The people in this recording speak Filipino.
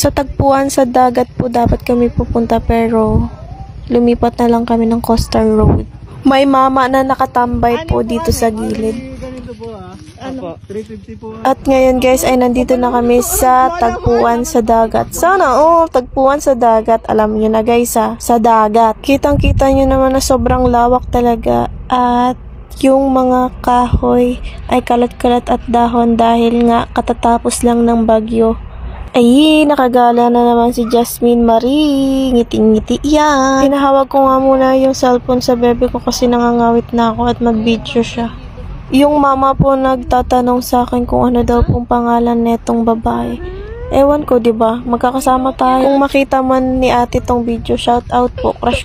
Sa tagpuan sa dagat po dapat kami pupunta pero lumipat na lang kami ng Coastal Road. May mama na nakatambay po dito sa gilid. Ganito po Ano? 350 po. At ngayon guys ay nandito na kami sa tagpuan sa dagat. Sana tagpuan sa dagat. Alam niyo na guys sa dagat. Kitang-kita niyo naman na sobrang lawak talaga at yung mga kahoy ay kalat-kalat at dahon dahil nga katatapos lang ng bagyo. Ay, nakagala na naman si Jasmine Marie. Ngiting-ngiti yan. Pinahawag ko nga muna yung cellphone sa bebe ko kasi nangangawit na ako at mag-video siya. Yung mama po nagtatanong sa akin kung ano daw pong pangalan netong babae. Ewan ko, 'di ba? Magkakasama tayo. Kung makita man ni ate tong video, shout out po. Crush